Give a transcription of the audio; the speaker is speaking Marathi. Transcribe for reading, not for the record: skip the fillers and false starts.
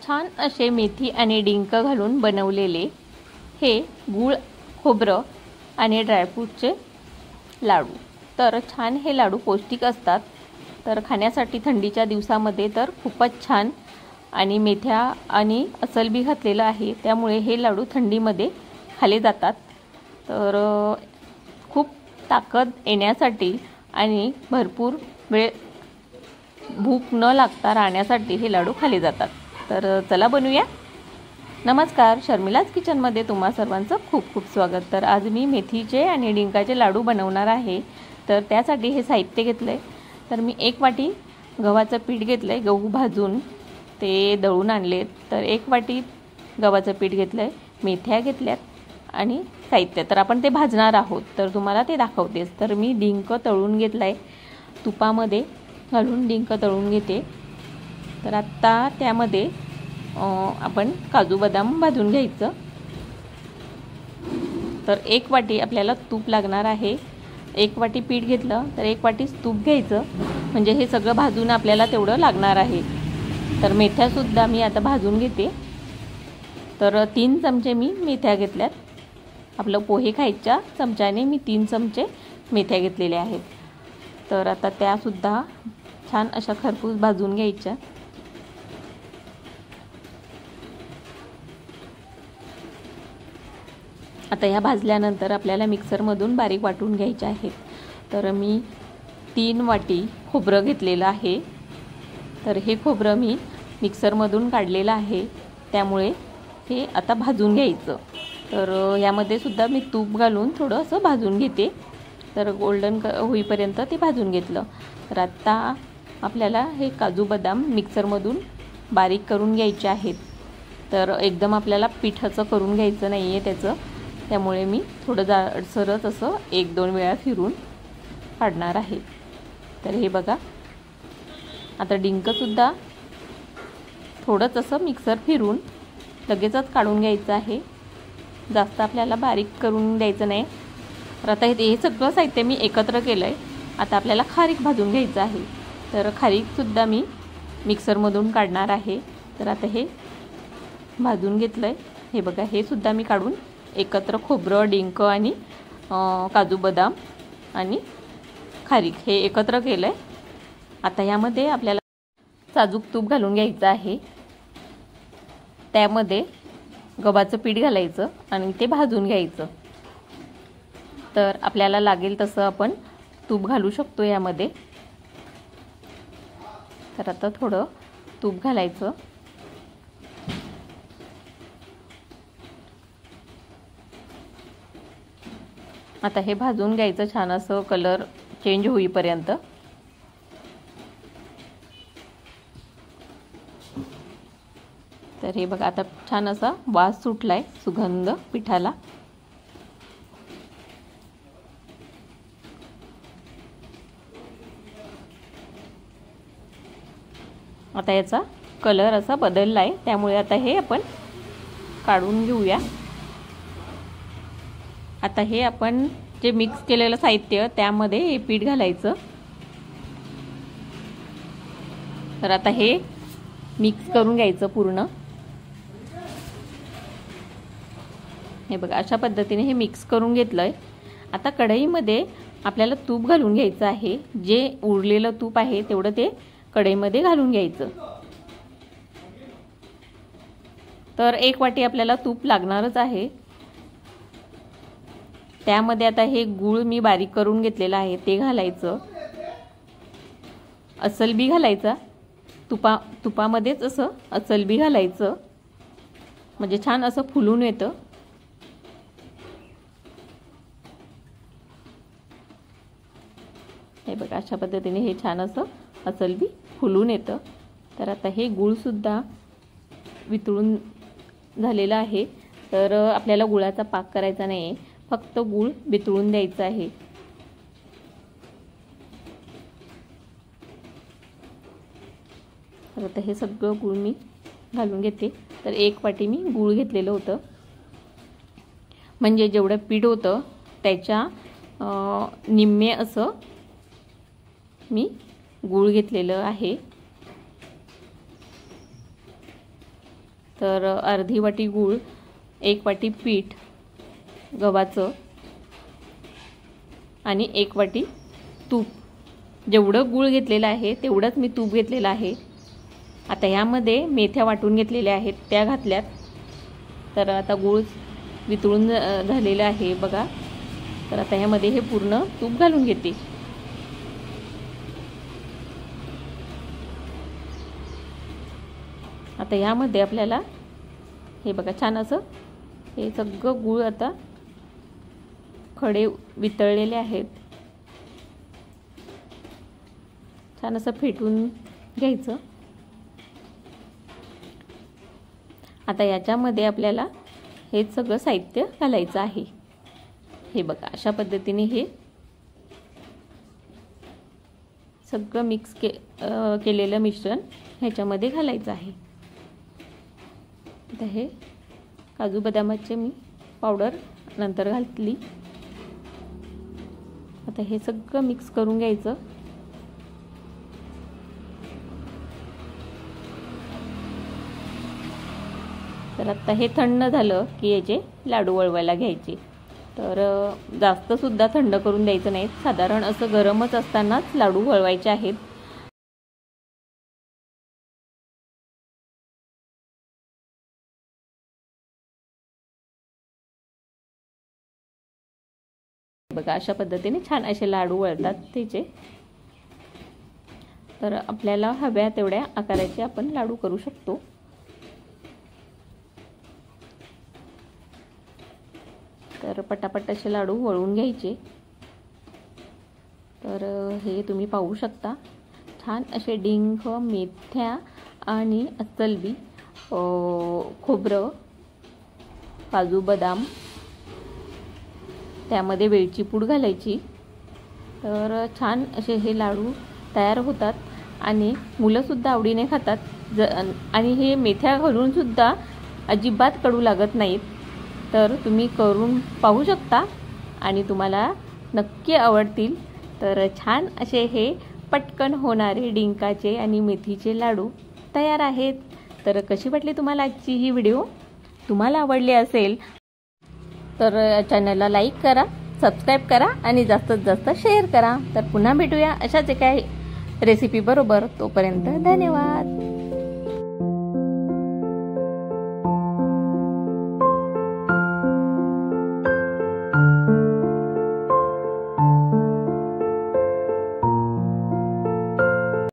छान असे मेथी आणि डिंक घालून बनवलेले हे गूळ खोबरं आणि ड्रायफ्रूटचे लाडू। तर छान हे लाडू पौष्टिक असतात, तर खाण्यासाठी थंडीच्या दिवसामध्ये तर खूपच छान। आणि मेथ्या आणि असलबी घातलेलं आहे, त्यामुळे हे लाडू थंडीमध्ये खाल्ले जातात। तर खूप ताकद येण्यासाठी आणि भरपूर वेळ भूक न लागता राहण्यासाठी हे लाडू खाल्ले जातात। तर चला बनवूया। नमस्कार, शर्मिलाज किचनमध्ये तुम्हा सर्वांचं खूप खूप स्वागत। तर आज मी मेथीचे आणि डिंकाचे लाडू बनवणार आहे। तर त्यासाठी हे साहित्य घेतले। तर मी 1 वाटी गव्हाचं पीठ घेतलंय, गहू भाजून ते दळून आणले। तर 1 वाटी गव्हाचं पीठ घेतलंय, मेथ्या घेतल्यात आणि साहित्य तर आपण ते भाजणार आहोत, तर तुम्हाला ते दाखवतेच। तर मी डिंक तळून घेतलाय, तुपामध्ये घालून डिंक तळून घेते। तर आता त्यामध्ये आपण काजू बदाम भाजून घ्यायचं। तर 1 वाटी आपल्याला तूप लागणार आहे। 1 वाटी पीठ घेतलं तर 1 वाटी तूप घ्यायचं, म्हणजे हे सगळं भाजून आपल्याला तेवढं लागणार आहे। तर मेथ्यासुद्धा मी आता भाजून घेते। तर 3 चमचे मी मेथ्या घेतल्यात। आपलं पोहे खायच्या चमच्याने मी 3 चमचे मेथ्या घेतलेल्या आहेत। तर आता त्यासुद्धा छान अशा खरपूस भाजून घ्यायच्या। आता ह्या भाजल्यानंतर आपल्याला मिक्सरमधून बारीक वाटून घ्यायचे आहेत। तर मी 3 वाटी खोबरं घेतलेलं आहे। तर हे खोबरं मी मिक्सरमधून काढलेलं आहे, त्यामुळे हे आता भाजून घ्यायचं। तर यामध्ये सुद्धा मी तूप घालून थोडं असं भाजून घेते। तर गोल्डन होईपर्यंत ते भाजून घेतलं। तर आता आपल्याला हे काजू बदाम मिक्सरमधून बारीक करून घ्यायचे आहेत। तर एकदम आपल्याला पिठाचं करून घ्यायचं नाही आहे त्याचं, त्यामुळे मी थोडं जाडसरच असं 1-2 वेळा फिरून काढणार आहे। तर हे बघा, आता डिंकसुद्धा थोडंच असं मिक्सर फिरून लगेचच काढून घ्यायचं आहे, जास्त आपल्याला बारीक करून द्यायचं नाही। तर आता हे सगळं साहित्य मी एकत्र केलं आहे। आता आपल्याला खारीक भाजून घ्यायचं आहे। तर खारीकसुद्धा मी मिक्सरमधून काढणार आहे। तर आता हे भाजून घेतलं आहे, हे बघा, हे सुद्धा मी काढून एकत्र खोबरं, डिंक आणि काजू बदाम आणि खारीक हे एकत्र केलं आहे। आता यामध्ये आपल्याला साजूक तूप घालून घ्यायचं आहे, त्यामध्ये गव्हाचं पीठ घालायचं आणि ते भाजून घ्यायचं। तर आपल्याला लागेल तसं आपण तूप घालू शकतो यामध्ये। तर आता थोडं तूप घालायचं। आता हे भाजून घ्यायचं छान असं कलर चेंज होईपर्यंत। तर हे बघा, आता छान असा वास सुटलाय, सुगंध पिठाला। आता याचा कलर असा बदललाय, त्यामुळे आता हे आपण काढून घेऊया। आता हे आपण जे मिक्स केलेलं साहित्य त्यामध्ये हे पीठ घालायचं। तर आता हे मिक्स करून घ्यायचं पूर्ण। हे बघा, अशा पद्धतीने हे मिक्स करून घेतलंय। आता कढईमध्ये आपल्याला तूप घालून घ्यायचं आहे, जे उरलेलं तूप आहे तेवढं ते कढईमध्ये घालून घ्यायचं। तर 1 वाटी आपल्याला तूप लागणारच आहे। त्यामध्ये आता हे गूळ मी बारीक करून घेतलेला आहे ते घालायचं, असलबी घालायचा, तुपामध्येच असं असलबी घालायचं, म्हणजे छान असं फुलून येतं। हे बघा, अशा पद्धतीने हे छान असं असलबी फुलून येतं। तर आता हे गूळसुद्धा वितळून झालेलं आहे। तर आपल्याला गुळाचा पाक करायचा नाही आहे, फक्त गूळ वितळून द्यायचा आहे। तर आता हे सगळं गूळ मी घालून घेते। तर 1 वाटी मी गूळ घेतलेलं होतं, म्हणजे जेवढं पीठ होतं त्याच्या निम्मे असं मी गूळ घेतलेलं आहे। तर अर्धी वाटी गूळ, 1 वाटी पीठ गव्हाचं आणि 1 वाटी तूप. जेवढं गूळ घेतलेलं आहे तेवढंच मी तूप घेतलेलं आहे. आता ह्यामध्ये मेथ्या वाटून घेतलेल्या आहेत त्या घातल्यात. तर आता गूळ वितळून झालेलं आहे बघा. तर आता ह्यामध्ये हे पूर्ण तूप घालून घेते. आता ह्यामध्ये आपल्याला हे बघा छान असं हे सगळं गूळ आता खडे वितळलेले आहेत. छान असं फेटून घ्यायचं. आता याच्यामध्ये आपल्याला हे सगळं साहित्य घालायचं आहे. हे बघा अशा पद्धतीने हे सगळं मिक्स केलेलं मिश्रण ह्याच्यामध्ये घालायचं आहे. आता हे काजू बदामाचे मी पावडर नंतर घातली. आता हे सगळं मिक्स करून घ्यायचं. तर आता हे थंड झालं की याचे लाडू वळवायला घ्यायचे. तर जास्त सुद्धा थंड करून द्यायचं नाही, साधारण असं गरमच असतानाच लाडू वळवायचे आहेत. बघा अशा पद्धतीने छान असे लाडू वळतात त्याचे. तर आपल्याला हव्या तेवढ्या आकाराचे आपण लाडू करू शकतो. तर पटापट असे लाडू वळून घ्यायचे. तर हे तुम्ही पाहू शकता छान असे डिंक, मेथ्या आणि अस्सलबी, खोबरं, काजू बदाम, त्यामध्ये वेलची पूड घालायची. तर छान असे हे लाडू तयार होतात आणि मुलंसुद्धा आवडीने खातात. आणि हे मेथ्या घालून सुद्धा अजिबात कडू लागत नाहीत. तर तुम्ही करून पाहू शकता आणि तुम्हाला नक्की आवडतील. तर छान असे हे पटकन होणारे डिंकाचे आणि मेथीचे लाडू तयार आहेत. तर कशी वाटली तुम्हाला आजची ही व्हिडिओ? तुम्हाला आवडली असेल तर चॅनलला लाईक करा, सबस्क्राईब करा आणि जास्तीत जास्त शेअर करा. तर पुन्हा भेटूया अशाच एका रेसिपी बरोबर. तोपर्यंत धन्यवाद.